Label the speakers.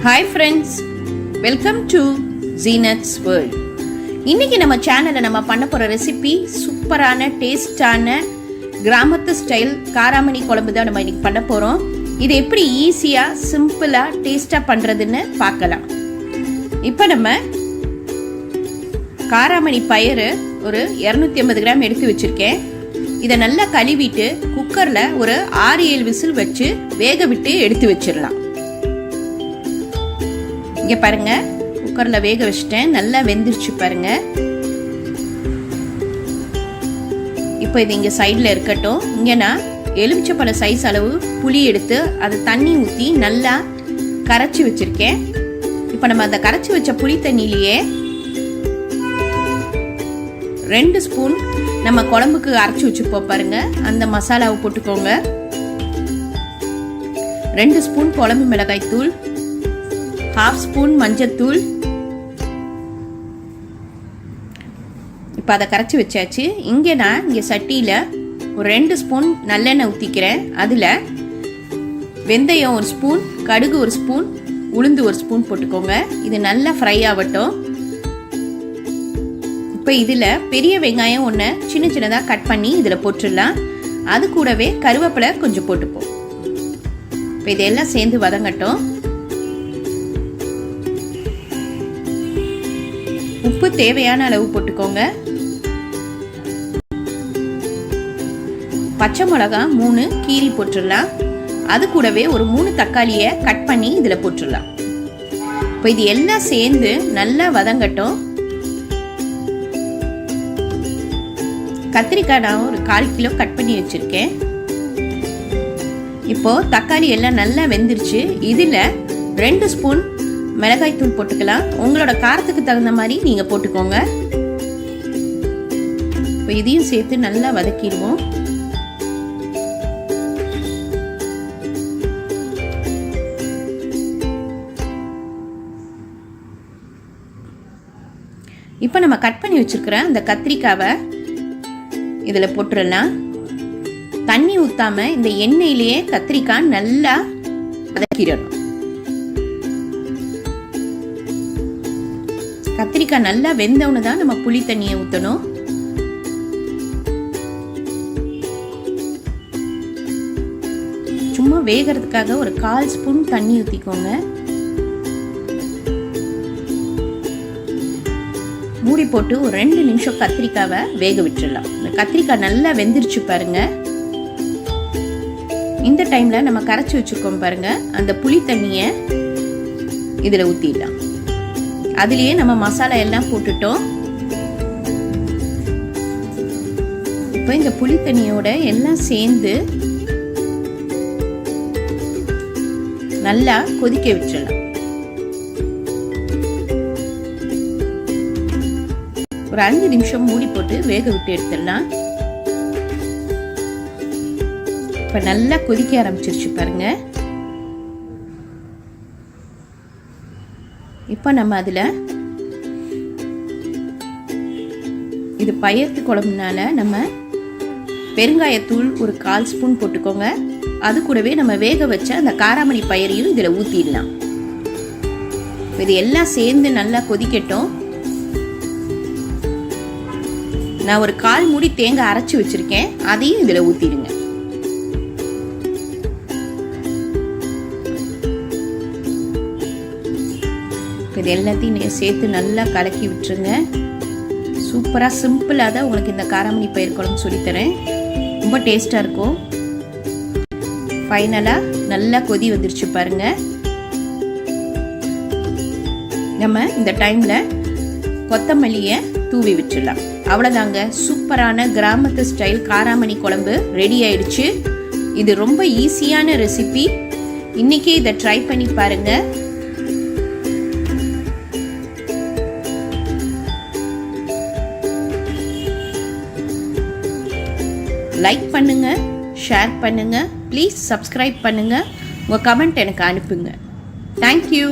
Speaker 1: Hi friends, welcome to Zeenath's World. இன்னைக்கு நம்ம சேனல்ல நம்ம பண்ண போற ரெசிபி சூப்பரான டேஸ்டான கிராமத்து ஸ்டைல் காராமணி குழம்பு தான் நம்ம இன்னைக்கு பண்ண போறோம். இது எப்படி ஈஸியா சிம்பிளா டேஸ்டா பண்றதுன்னு பார்க்கலாம். இப்போ நம்ம காராமணி பயிர் ஒரு 250 கிராம் எடுத்து வச்சிருக்கேன். இதை நல்லா கழுவிட்டு குக்கர்ல ஒரு 6-7 விசில் வச்சு வேக விட்டு எடுத்து வச்சிடலாம். இங்க பாருங்க, குக்கர்ல வேக வச்சிட்டேன், நல்லா வெந்துருச்சு பாருங்க. இப்போ இது இங்க சைட்ல இருக்கட்டும். இங்க நான் எலுமிச்சப்பழ சைஸ் அளவு புளி எடுத்து அதை தண்ணி ஊற்றி நல்லா கரைச்சி வச்சிருக்கேன். இப்போ நம்ம அந்த கரைச்சி வச்ச புளி தண்ணியிலேயே 2 ஸ்பூன் நம்ம குழம்புக்கு அரைச்சி வச்சுப்போம் பாருங்க, அந்த மசாலாவை போட்டுக்கோங்க. 2 ஸ்பூன் குழம்பு மிளகாய் தூள், 1/2 ஸ்பூன் மஞ்சத்தூள். இப்போ அதை கரைச்சி வச்சாச்சு. இங்கே சட்டியில் ஒரு 2 ஸ்பூன் நல்லெண்ணெய் ஊற்றிக்கிறேன். அதில் வெந்தயம் 1 ஸ்பூன், கடுகு 1 ஸ்பூன், உளுந்து 1 ஸ்பூன் போட்டுக்கோங்க. இது நல்லா ஃப்ரை ஆகட்டும். இப்போ இதில் பெரிய வெங்காயம் ஒன்று சின்ன சின்னதாக கட் பண்ணி இதில் போட்டுடலாம். அது கூடவே கருவேப்பிலை கொஞ்சம் போட்டுப்போம். இப்போ இதெல்லாம் சேர்ந்து வதங்கட்டும். உப்பு தேவையான அளவு போட்டுக்கோங்க. பச்சை மிளகா 3 கீரி போட்டுடலாம். அது கூடவே ஒரு 3 தக்காளியை கட் பண்ணி இதில் போட்டுடலாம். இப்போ இது எல்லாம் சேர்ந்து நல்லா வதங்கட்டும். கத்திரிக்காய் நான் ஒரு 1/4 கிலோ கட் பண்ணி வச்சிருக்கேன். இப்போ தக்காளி எல்லாம் நல்லா வெந்துருச்சு. இதில் 2 ஸ்பூன் மிளகாய் தூள் போட்டுக்கலாம். உங்களோட காரத்துக்கு தகுந்த மாதிரி நீங்க போட்டுக்கோங்க. இப்போ இதையும் சேர்த்து நல்லா வதக்கிடுவோம். இப்போ நம்ம கட் பண்ணி வச்சிருக்கிற அந்த கத்திரிக்காவை இதில் போட்டுடலாம். தண்ணி ஊற்றாம இந்த எண்ணெயிலேயே கத்திரிக்காய் நல்லா வதக்கிடணும். கத்திரிக்காய் நல்லா வெந்தவனு தான் நம்ம புளி தண்ணியை ஊற்றணும். சும்மா வேகிறதுக்காக ஒரு 1/4 ஸ்பூன் தண்ணி ஊற்றிக்கோங்க. மூடி போட்டு ஒரு 2 நிமிஷம் கத்திரிக்காவை வேக விட்டுடலாம். இந்த கத்திரிக்காய் நல்லா வெந்துருச்சு பாருங்க. இந்த டைம்ல நம்ம கரைச்சி வச்சிருக்கோம் பாருங்க, அந்த புளி தண்ணியை இதுல ஊத்திடலாம். அதுலயே நம்ம மசாலா எல்லாம் போட்டுட்டோம். இப்போ இந்த புளி தண்ணியோட எல்லாம் சேர்ந்து நல்லா கொதிக்க விட்டுடலாம். ஒரு 5 நிமிஷம் மூடி போட்டு வேக விட்டு எடுத்துடலாம். இப்ப நல்லா கொதிக்க ஆரம்பிச்சிருச்சு பாருங்க. இப்ப நம்ம அதுல இது பயிர்த்து குழம்புனால நம்ம பெருங்காயத்தூள் ஒரு 1/4 ஸ்பூன் போட்டுக்கோங்க. அது கூடவே நம்ம வேக வச்ச அந்த காராமணி பயிரையும் இதுல ஊத்திடலாம். இது எல்லாம் சேர்ந்து நல்லா கொதிக்கட்டும். நான் ஒரு 1/4 மூடி தேங்காய் அரைச்சி வச்சிருக்கேன், அதையும் இதுல ஊத்திடுங்க. இது எல்லாத்தையும் சேர்த்து நல்லா கலக்கி விட்டுருங்க. சூப்பரா சிம்பிளா தான் உங்களுக்கு இந்த காராமணி பயிர் குழம்பு சொல்லித்தரேன். ரொம்ப டேஸ்டா இருக்கும். ஃபைனலா நல்லா கொதி வந்துருச்சு பாருங்க. நம்ம இந்த டைம்ல கொத்தமல்லியை தூவி விட்டுடலாம். அவ்வளோதாங்க, சூப்பரான கிராமத்து ஸ்டைல் காராமணி குழம்பு ரெடி ஆயிடுச்சு. இது ரொம்ப ஈஸியான ரெசிபி. இன்னைக்கு இதை ட்ரை பண்ணி பாருங்க. லைக் பண்ணுங்க, ஷேர் பண்ணுங்க, ப்ளீஸ் சப்ஸ்கிரைப் பண்ணுங்க, உங்க கமெண்ட் எனக்கு அனுப்புங்க. தேங்க்யூ.